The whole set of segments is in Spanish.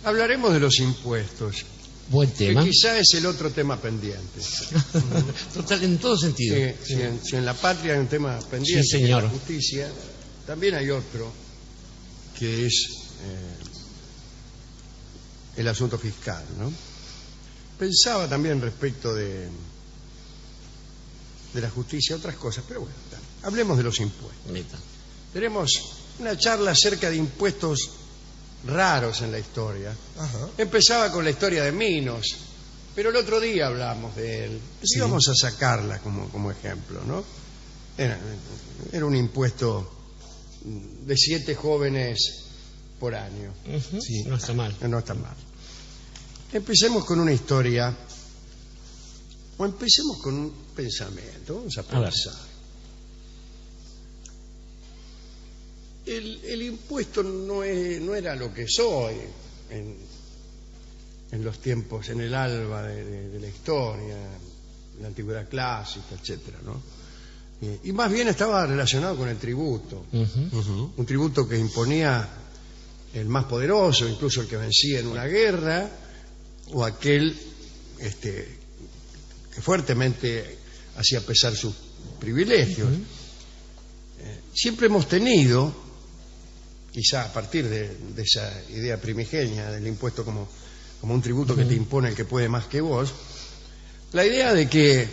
Hablaremos de los impuestos. Buen tema. Que quizá es el otro tema pendiente. Total, en todo sentido. Si en la patria hay un tema pendiente, sí, señor. En la justicia, también hay otro, que es el asunto fiscal, ¿no? Pensaba también respecto de la justicia, otras cosas, pero bueno, hablemos de los impuestos. Neta. Tenemos una charla acerca de impuestos raros en la historia. Ajá. Empezaba con la historia de Minos, pero el otro día hablamos de él. Sí. Vamos a sacarla como ejemplo, ¿no? Era un impuesto de 7 jóvenes por año. Sí. No está mal. No está mal. Empecemos con una historia, o empecemos con un pensamiento. Vamos a pensar. El impuesto no era lo que es hoy en los tiempos, en el alba de la historia, en la antigüedad clásica, etcétera, ¿no? Y más bien estaba relacionado con el tributo. Un tributo que imponía el más poderoso, incluso el que vencía en una guerra, o aquel que fuertemente hacía pesar sus privilegios. Siempre hemos tenido, quizá a partir de esa idea primigenia del impuesto como un tributo que te impone el que puede más que vos, la idea de que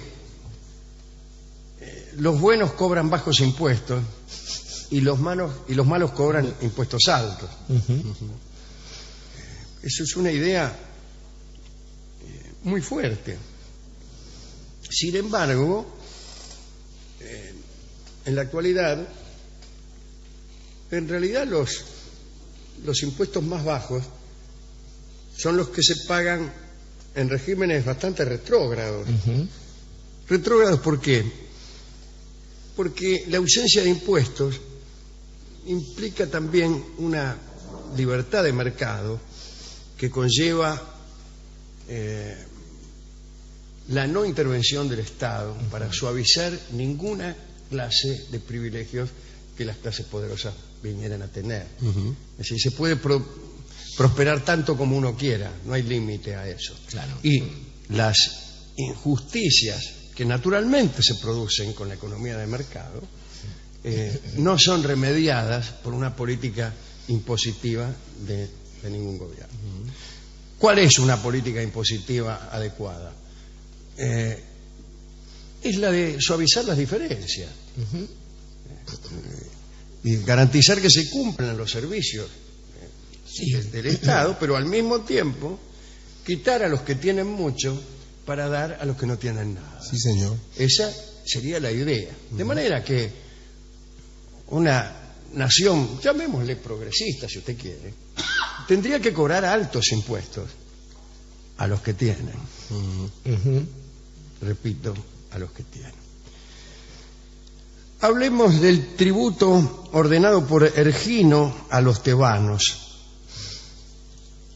los buenos cobran bajos impuestos y los malos cobran impuestos altos. Eso es una idea muy fuerte. Sin embargo, en la actualidad, en realidad los impuestos más bajos son los que se pagan en regímenes bastante retrógrados. ¿Retrógrados por qué? Porque la ausencia de impuestos implica también una libertad de mercado que conlleva la no intervención del Estado para suavizar ninguna clase de privilegios que las clases poderosas vinieran a tener. Es decir, se puede prosperar tanto como uno quiera, no hay límite a eso. Claro. Y las injusticias que naturalmente se producen con la economía de mercado no son remediadas por una política impositiva de ningún gobierno. ¿Cuál es una política impositiva adecuada? Es la de suavizar las diferencias. Y garantizar que se cumplan los servicios del Estado, pero al mismo tiempo quitar a los que tienen mucho para dar a los que no tienen nada. Sí, señor. Esa sería la idea. De manera que una nación, llamémosle progresista si usted quiere, tendría que cobrar altos impuestos a los que tienen. Repito, a los que tienen. Hablemos del tributo ordenado por Ergino a los tebanos.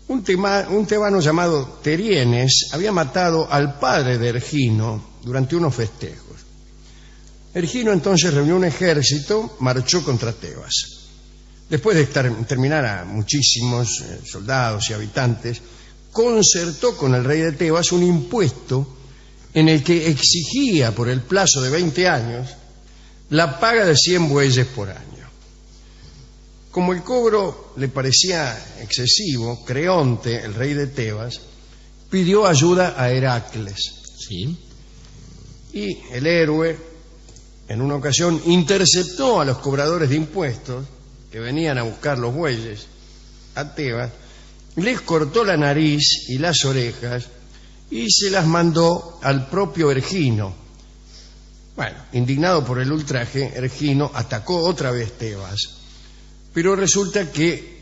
Un tebano llamado Terienes había matado al padre de Ergino durante unos festejos. Ergino entonces reunió un ejército, marchó contra Tebas. Después de terminar a muchísimos soldados y habitantes, concertó con el rey de Tebas un impuesto en el que exigía por el plazo de 20 años la paga de 100 bueyes por año. Como el cobro le parecía excesivo, Creonte, el rey de Tebas, pidió ayuda a Heracles. Sí. Y el héroe, en una ocasión, interceptó a los cobradores de impuestos que venían a buscar los bueyes a Tebas, les cortó la nariz y las orejas y se las mandó al propio Ergino. Bueno, indignado por el ultraje, Ergino atacó otra vez Tebas, pero resulta que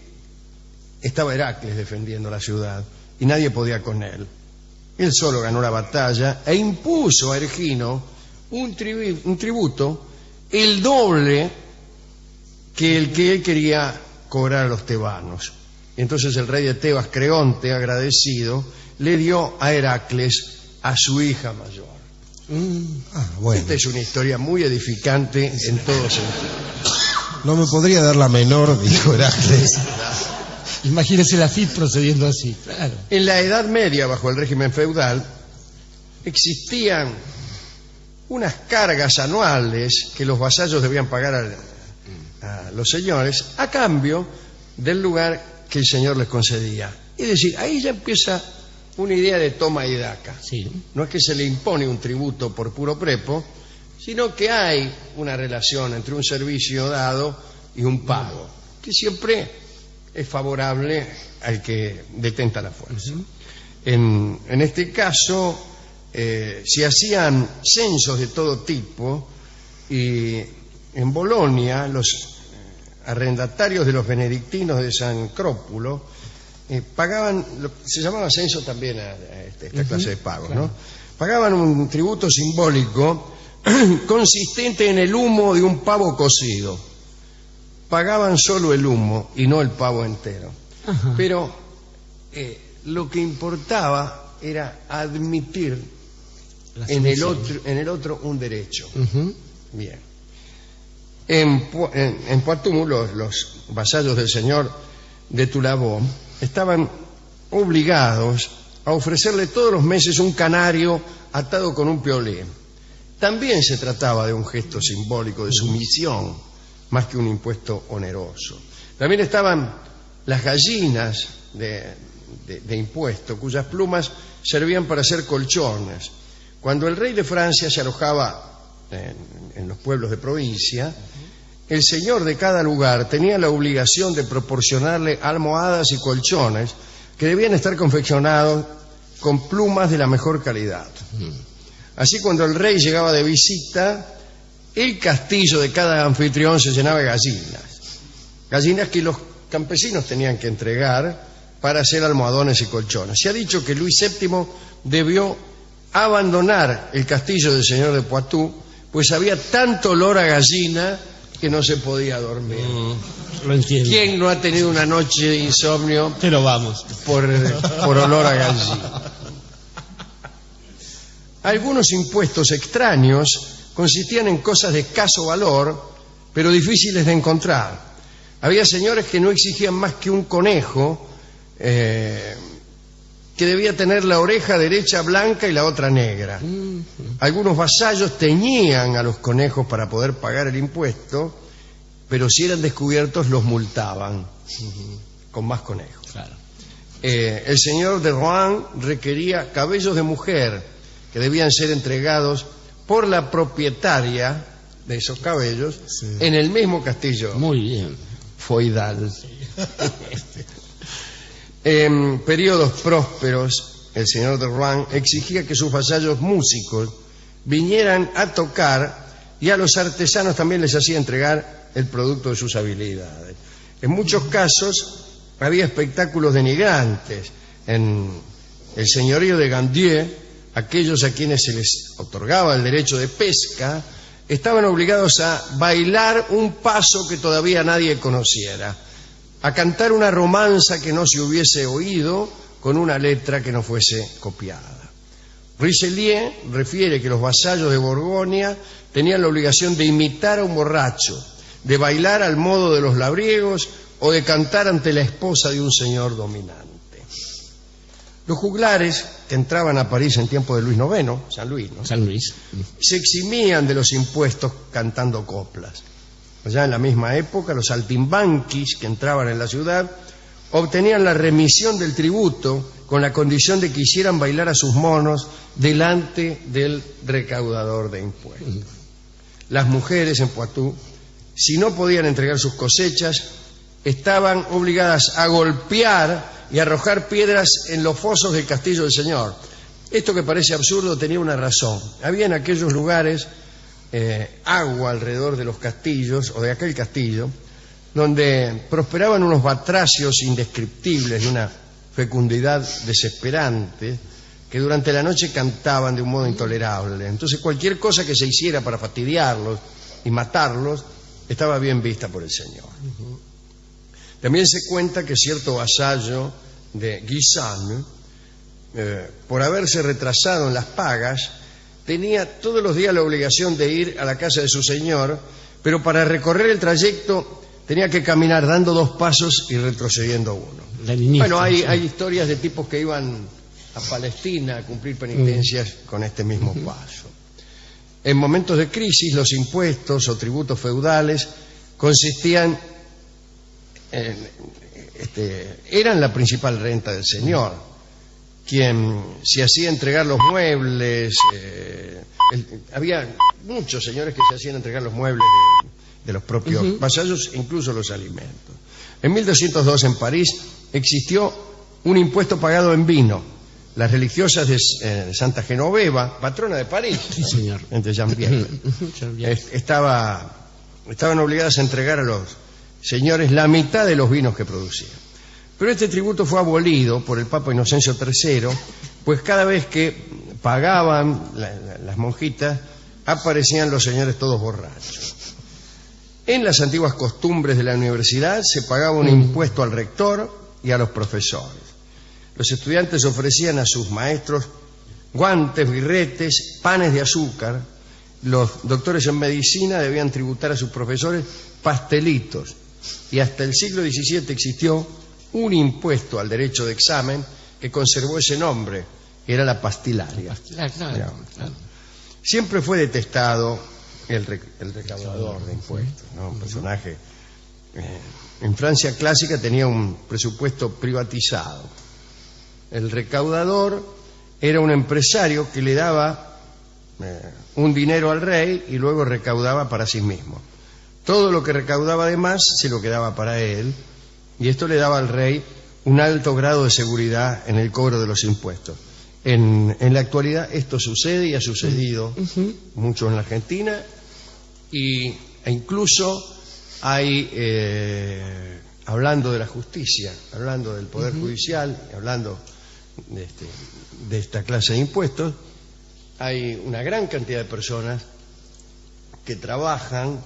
estaba Heracles defendiendo la ciudad y nadie podía con él. Él solo ganó la batalla e impuso a Ergino un tributo el doble que el que él quería cobrar a los tebanos. Entonces el rey de Tebas, Creonte, agradecido, le dio a Heracles a su hija mayor. Bueno. Esta es una historia muy edificante en todo sentido. No me podría dar la menor, dijo Heracles. Imagínese la FIP procediendo así, claro. En la Edad Media, bajo el régimen feudal, existían unas cargas anuales que los vasallos debían pagar a los señores a cambio del lugar que el señor les concedía. Es decir, ahí ya empieza una idea de toma y daca. Sí. No es que se le impone un tributo por puro prepo, sino que hay una relación entre un servicio dado y un pago, que siempre es favorable al que detenta la fuerza. En este caso, se hacían censos de todo tipo y en Bolonia los arrendatarios de los benedictinos de San Crópulo pagaban, se llamaba censo también a esta clase de pagos, ¿no? Pagaban un tributo simbólico consistente en el humo de un pavo cocido. Pagaban solo el humo y no el pavo entero. Ajá. Pero lo que importaba era admitir en el otro un derecho. Bien. En Poitou, los vasallos del señor de Tulabó estaban obligados a ofrecerle todos los meses un canario atado con un piolín. También se trataba de un gesto simbólico de sumisión, más que un impuesto oneroso. También estaban las gallinas de impuesto, cuyas plumas servían para hacer colchones. Cuando el rey de Francia se alojaba en los pueblos de provincia, el señor de cada lugar tenía la obligación de proporcionarle almohadas y colchones que debían estar confeccionados con plumas de la mejor calidad. Así, cuando el rey llegaba de visita, el castillo de cada anfitrión se llenaba de gallinas que los campesinos tenían que entregar para hacer almohadones y colchones. Se ha dicho que Luis VII debió abandonar el castillo del señor de Poitou, pues había tanto olor a gallina que no se podía dormir. Lo entiendo. ¿Quién no ha tenido una noche de insomnio Pero vamos. por olor a gallina? Algunos impuestos extraños consistían en cosas de escaso valor, pero difíciles de encontrar. Había señores que no exigían más que un conejo, que debía tener la oreja derecha blanca y la otra negra. Algunos vasallos teñían a los conejos para poder pagar el impuesto, pero si eran descubiertos los multaban con más conejos. Claro. El señor de Rouen requería cabellos de mujer que debían ser entregados por la propietaria de esos cabellos en el mismo castillo Muy bien. feudal. En periodos prósperos, el señor de Rouen exigía que sus vasallos músicos vinieran a tocar y a los artesanos también les hacía entregar el producto de sus habilidades. En muchos casos había espectáculos denigrantes. En el señorío de Gandieu, aquellos a quienes se les otorgaba el derecho de pesca estaban obligados a bailar un paso que todavía nadie conociera, a cantar una romanza que no se hubiese oído con una letra que no fuese copiada. Richelieu refiere que los vasallos de Borgoña tenían la obligación de imitar a un borracho, de bailar al modo de los labriegos o de cantar ante la esposa de un señor dominante. Los juglares que entraban a París en tiempo de Luis IX, San Luis, ¿no?, San Luis. se eximían de los impuestos cantando coplas. Ya en la misma época, los saltimbanquis que entraban en la ciudad obtenían la remisión del tributo con la condición de que hicieran bailar a sus monos delante del recaudador de impuestos. Las mujeres en Poitou, si no podían entregar sus cosechas, estaban obligadas a golpear y arrojar piedras en los fosos del castillo del señor. Esto, que parece absurdo, tenía una razón. Había en aquellos lugares agua alrededor de los castillos o de aquel castillo, donde prosperaban unos batracios indescriptibles de una fecundidad desesperante, que durante la noche cantaban de un modo intolerable. Entonces cualquier cosa que se hiciera para fastidiarlos y matarlos estaba bien vista por el señor. También se cuenta que cierto vasallo de Guisan, por haberse retrasado en las pagas, tenía todos los días la obligación de ir a la casa de su señor, pero para recorrer el trayecto tenía que caminar dando 2 pasos y retrocediendo 1. Bueno, hay historias de tipos que iban a Palestina a cumplir penitencias con este mismo paso. En momentos de crisis, los impuestos o tributos feudales consistían eran la principal renta del señor, quien se hacía entregar los muebles. Había muchos señores que se hacían entregar los muebles de los propios vasallos, incluso los alimentos. En 1202 en París existió un impuesto pagado en vino. Las religiosas de Santa Genoveva, patrona de París, sí, señor, entre Jean-Pierre, estaban obligadas a entregar a los señores la mitad de los vinos que producían. Pero este tributo fue abolido por el Papa Inocencio III, pues cada vez que pagaban las monjitas, aparecían los señores todos borrachos. En las antiguas costumbres de la universidad se pagaba un impuesto al rector y a los profesores. Los estudiantes ofrecían a sus maestros guantes, birretes, panes de azúcar. Los doctores en medicina debían tributar a sus profesores pastelitos. Y hasta el siglo XVII existió un impuesto al derecho de examen que conservó ese nombre, que era la pastilaria. Claro. Siempre fue detestado el recaudador de impuestos, ¿no? Un personaje. En Francia clásica tenía un presupuesto privatizado. El recaudador era un empresario que le daba un dinero al rey y luego recaudaba para sí mismo. Todo lo que recaudaba de más se lo quedaba para él, y esto le daba al rey un alto grado de seguridad en el cobro de los impuestos. En la actualidad esto sucede y ha sucedido mucho en la Argentina, e incluso hay, hablando de la justicia, hablando del Poder Judicial, hablando de esta clase de impuestos, hay una gran cantidad de personas que trabajan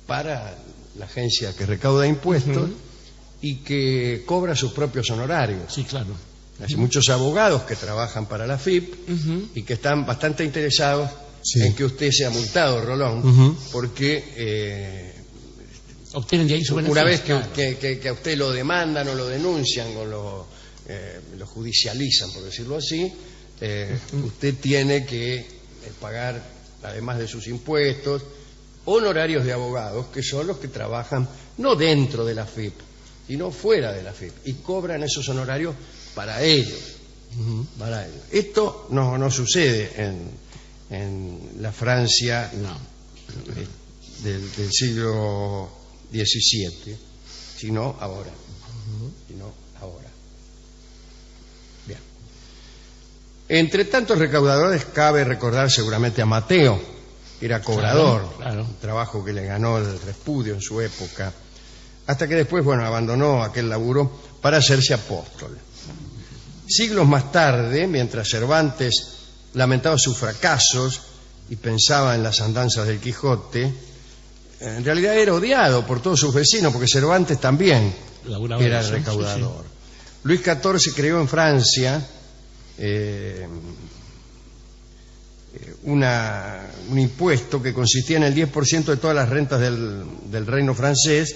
para la agencia que recauda impuestos y que cobra sus propios honorarios. Sí, claro. Hay muchos abogados que trabajan para la FIP y que están bastante interesados en que usted sea multado, Rolón, porque obtienen de ahí su beneficio. Una vez que a usted lo demandan o lo denuncian o lo judicializan, por decirlo así, usted tiene que pagar, además de sus impuestos, honorarios de abogados, que son los que trabajan no dentro de la FIP, sino fuera de la FIP, y cobran esos honorarios para ellos. Para ellos. Esto no sucede en la Francia del siglo XVII, sino ahora. Bien. Entre tantos recaudadores cabe recordar seguramente a Mateo, que era cobrador, claro. Un trabajo que le ganó el repudio en su época, hasta que después, abandonó aquel laburo para hacerse apóstol. Siglos más tarde, mientras Cervantes lamentaba sus fracasos y pensaba en las andanzas del Quijote, en realidad era odiado por todos sus vecinos, porque Cervantes también era recaudador. Sí. Luis XIV creó en Francia un impuesto que consistía en el 10% de todas las rentas del reino francés,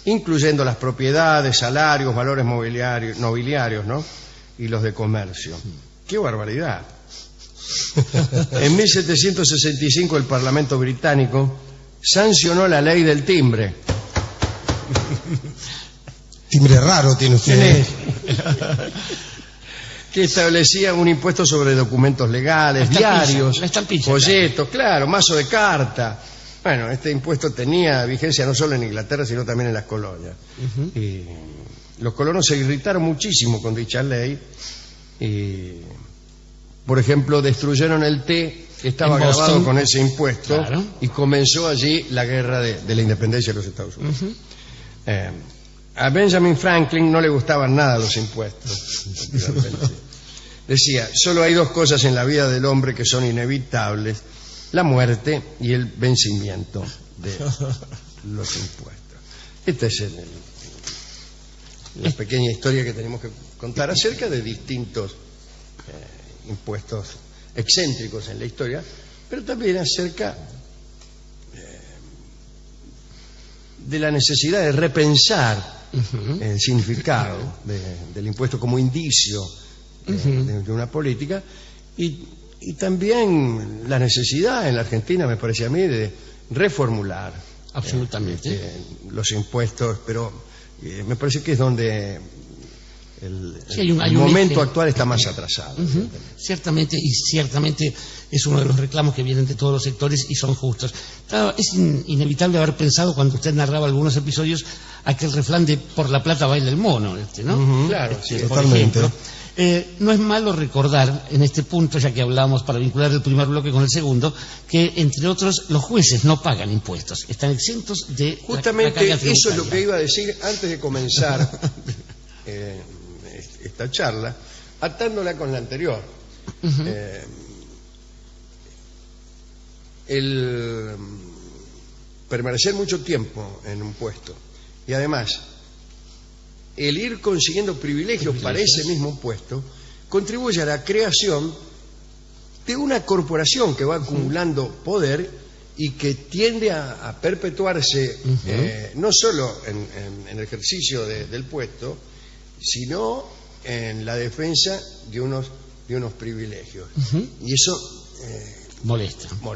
incluyendo las propiedades, salarios, valores nobiliarios, ¿no? Y los de comercio. ¡Qué barbaridad! En 1765 el Parlamento británico sancionó la ley del timbre. Timbre raro tiene usted. Que establecía un impuesto sobre documentos legales, diarios, folletos, claro, mazo de carta. Bueno, este impuesto tenía vigencia no solo en Inglaterra, sino también en las colonias. Y los colonos se irritaron muchísimo con dicha ley y, por ejemplo, destruyeron el té que estaba grabado con ese impuesto, claro. Y comenzó allí la guerra de la independencia de los Estados Unidos. A Benjamin Franklin no le gustaban nada los impuestos. Decía, solo hay 2 cosas en la vida del hombre que son inevitables: la muerte y el vencimiento de los impuestos. Esta es la pequeña historia que tenemos que contar acerca de distintos impuestos excéntricos en la historia, pero también acerca de la necesidad de repensar el significado del impuesto como indicio de una política y también la necesidad en la Argentina, me parece a mí, de reformular absolutamente los impuestos, pero me parece que es donde el un momento eje actual está más atrasado. Ciertamente es uno de los reclamos que vienen de todos los sectores y son justos. Es inevitable haber pensado cuando usted narraba algunos episodios aquel refrán de por la plata baila el mono, ¿no? Claro, sí, por totalmente. ejemplo. No es malo recordar en este punto, ya que hablamos para vincular el primer bloque con el segundo, que entre otros los jueces no pagan impuestos, están exentos de justamente la carga eso es lo tributaria. que iba a decir antes de comenzar esta charla, atándola con la anterior. El permanecer mucho tiempo en un puesto y además el ir consiguiendo privilegios para ese mismo puesto contribuye a la creación de una corporación que va acumulando poder y que tiende a perpetuarse no solo en el ejercicio del puesto, sino en la defensa de unos privilegios. Y eso molesta un poco.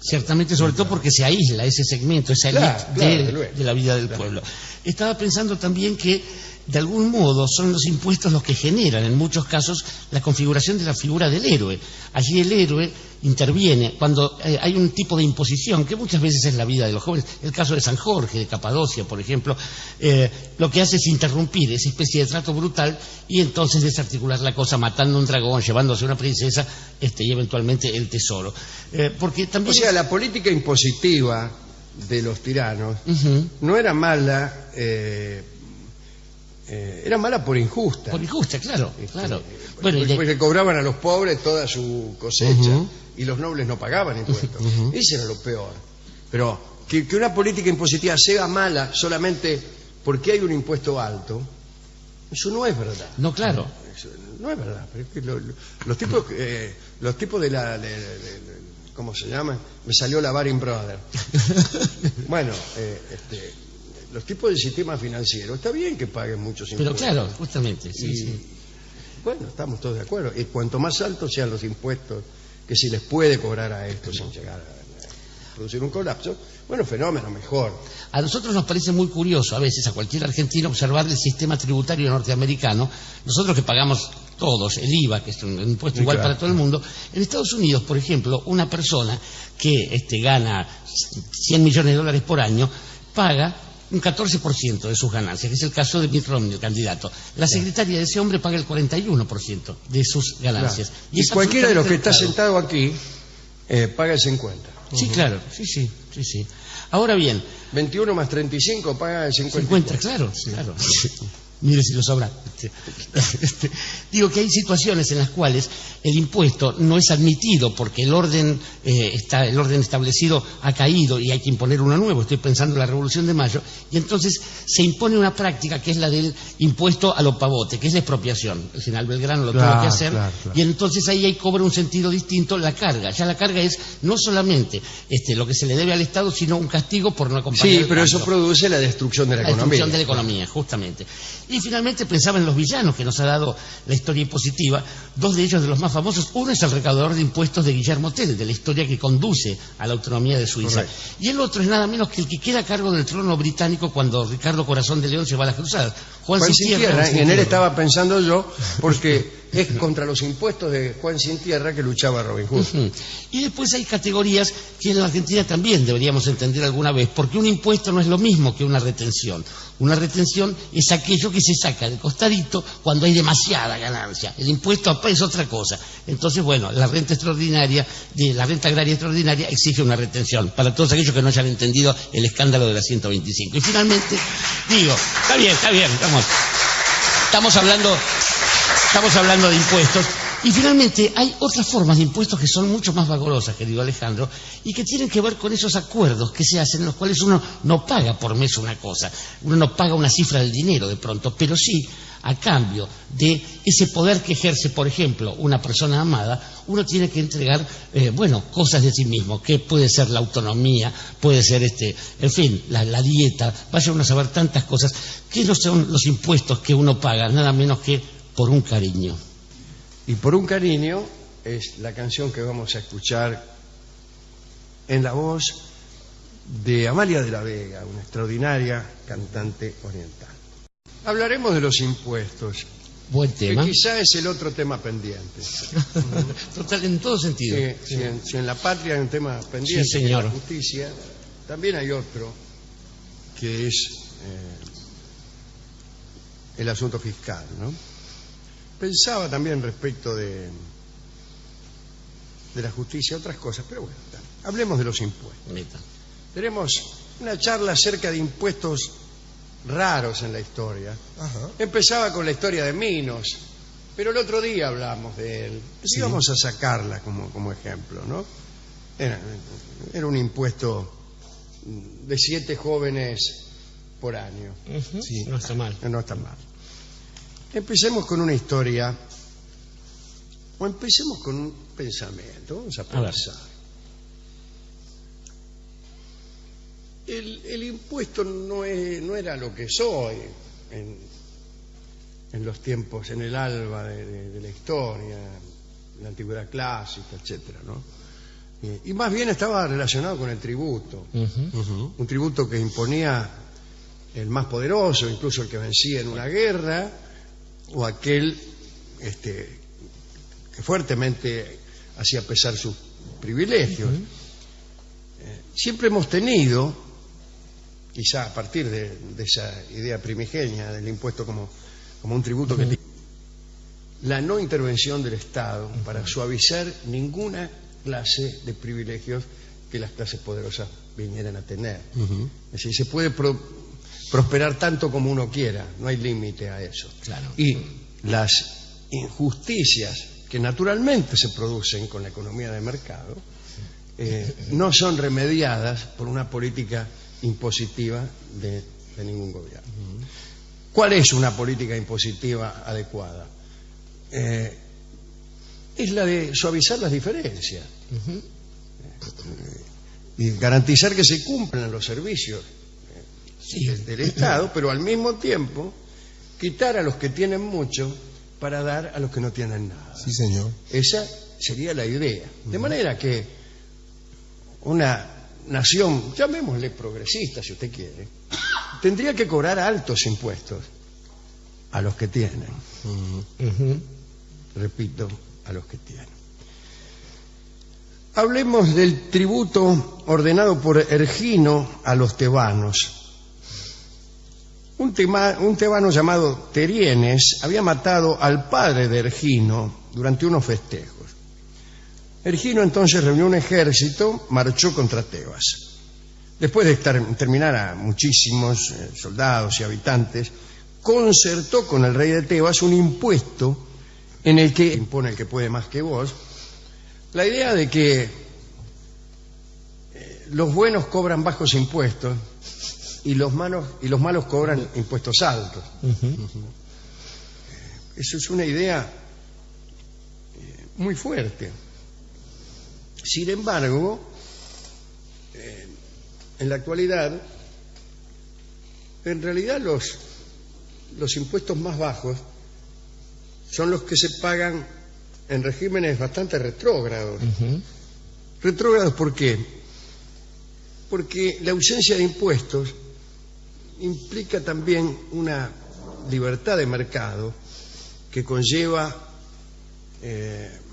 Ciertamente, sobre todo porque se aísla ese segmento, esa élite de la vida del pueblo. Estaba pensando también que de algún modo son los impuestos los que generan en muchos casos la configuración de la figura del héroe. Allí el héroe interviene cuando hay un tipo de imposición que muchas veces es la vida de los jóvenes. El caso de San Jorge, de Capadocia, por ejemplo, lo que hace es interrumpir esa especie de trato brutal y entonces desarticular la cosa matando un dragón, llevándose una princesa y eventualmente el tesoro. Porque también O sea, la política impositiva de los tiranos no era mala, era mala por injusta. por injusta, claro. Bueno, Porque cobraban a los pobres toda su cosecha y los nobles no pagaban impuestos. Eso era lo peor. Pero que una política impositiva sea mala solamente porque hay un impuesto alto, eso no es verdad. no, claro. Eso no es verdad. Pero es que los tipos de ¿cómo se llama? Me salió la Baring Brothers. Bueno, los tipos del sistema financiero, está bien que paguen muchos impuestos. Pero claro, justamente, sí. Bueno, estamos todos de acuerdo. Y cuanto más altos sean los impuestos que se les puede cobrar a esto sin llegar a producir un colapso, bueno, fenómeno, mejor. A nosotros nos parece muy curioso, a veces, a cualquier argentino, observar el sistema tributario norteamericano. Nosotros que pagamos todos el IVA, que es un impuesto igual para todo el mundo. En Estados Unidos, por ejemplo, una persona que gana $100 millones por año, paga un 14% de sus ganancias, que es el caso de Mitt Romney, el candidato. La secretaria de ese hombre paga el 41% de sus ganancias. Claro. Y cualquiera de los que está sentado aquí paga el 50%. Sí, claro, sí. Ahora bien, 21 más 35 paga el 50%. 50, claro. Mire si lo sabrá. Digo que hay situaciones en las cuales el impuesto no es admitido porque el orden establecido ha caído y hay que imponer uno nuevo. Estoy pensando en la Revolución de Mayo. Y entonces se impone una práctica que es la del impuesto a lo pavote, que es la expropiación. El general Belgrano lo tuvo que hacer. Claro. Y entonces ahí cobra un sentido distinto la carga. Ya la carga es no solamente lo que se le debe al Estado, sino un castigo por no acompañar. Sí, pero eso produce la destrucción de la economía. La destrucción de la economía, justamente. Y finalmente pensaba en los villanos que nos ha dado la historia impositiva, dos de ellos de los más famosos. Uno es el recaudador de impuestos de Guillermo Tell, de la historia que conduce a la autonomía de Suiza. Correcto. Y el otro es nada menos que el que queda a cargo del trono británico cuando Ricardo Corazón de León se va a las cruzadas. Juan Sin Tierra. Y en él estaba pensando yo, porque es contra los impuestos de Juan Sin Tierra que luchaba Robin Hood. Y después hay categorías que en la Argentina también deberíamos entender alguna vez, porque un impuesto no es lo mismo que una retención. Una retención es aquello que se saca de costadito cuando hay demasiada ganancia. El impuesto es otra cosa. Entonces, bueno, la renta agraria extraordinaria exige una retención, para todos aquellos que no hayan entendido el escándalo de la 125. Y finalmente, digo, está bien, estamos hablando de impuestos. Y finalmente hay otras formas de impuestos que son mucho más vagorosas, querido Alejandro, y que tienen que ver con esos acuerdos que se hacen en los cuales uno no paga por mes una cosa, uno no paga una cifra del dinero de pronto, pero sí a cambio de ese poder que ejerce, por ejemplo, una persona amada, uno tiene que entregar, cosas de sí mismo, que puede ser la autonomía, puede ser, en fin, la dieta, vaya uno a saber tantas cosas, que no son los impuestos que uno paga, nada menos que por un cariño. Y por un cariño es la canción que vamos a escuchar en la voz de Amalia de la Vega, una extraordinaria cantante oriental. Hablaremos de los impuestos, Buen tema. que quizá es el otro tema pendiente. Total, en todo sentido. Si en la patria hay un tema pendiente, Sí, señor. en la justicia, también hay otro, que es el asunto fiscal, ¿no? Pensaba también respecto de la justicia otras cosas, pero bueno, hablemos de los impuestos. Neta. Tenemos una charla acerca de impuestos raros en la historia. Ajá. Empezaba con la historia de Minos, pero el otro día hablamos de él. Sí. Y vamos a sacarla como ejemplo, ¿no? Era un impuesto de 7 jóvenes por año. Sí. No está mal. No está mal. Empecemos con una historia, o empecemos con un pensamiento. Vamos a ver. pensar. El impuesto no era lo que es hoy en los tiempos, en el alba de la historia, la antigüedad clásica, etcétera, ¿no? Y más bien estaba relacionado con el tributo, un tributo que imponía el más poderoso, incluso el que vencía en una guerra, o aquel que fuertemente hacía pesar sus privilegios. Siempre hemos tenido, quizá a partir de esa idea primigenia del impuesto como un tributo que tiene la no intervención del Estado para suavizar ninguna clase de privilegios que las clases poderosas vinieran a tener. Es decir, se puede prosperar tanto como uno quiera, no hay límite a eso. Claro. Y las injusticias que naturalmente se producen con la economía de mercado no son remediadas por una política impositiva de ningún gobierno. ¿Cuál es una política impositiva adecuada? Es la de suavizar las diferencias y garantizar que se cumplan los servicios del Estado, pero al mismo tiempo quitar a los que tienen mucho para dar a los que no tienen nada. Sí, señor. Esa sería la idea. De manera que una nación, llamémosle progresista si usted quiere, tendría que cobrar altos impuestos a los que tienen. Repito, a los que tienen. Hablemos del tributo ordenado por Ergino a los tebanos. Un tebano llamado Terienes había matado al padre de Ergino durante unos festejos. Ergino entonces reunió un ejército, marchó contra Tebas. Después de terminar a muchísimos soldados y habitantes, concertó con el rey de Tebas un impuesto en el que impone el que puede más que vos, la idea de que los buenos cobran bajos impuestos y los malos cobran impuestos altos. Eso es una idea muy fuerte. Sin embargo, en la actualidad, en realidad los impuestos más bajos son los que se pagan en regímenes bastante retrógrados. ¿Retrógrados por qué? Porque la ausencia de impuestos implica también una libertad de mercado que conlleva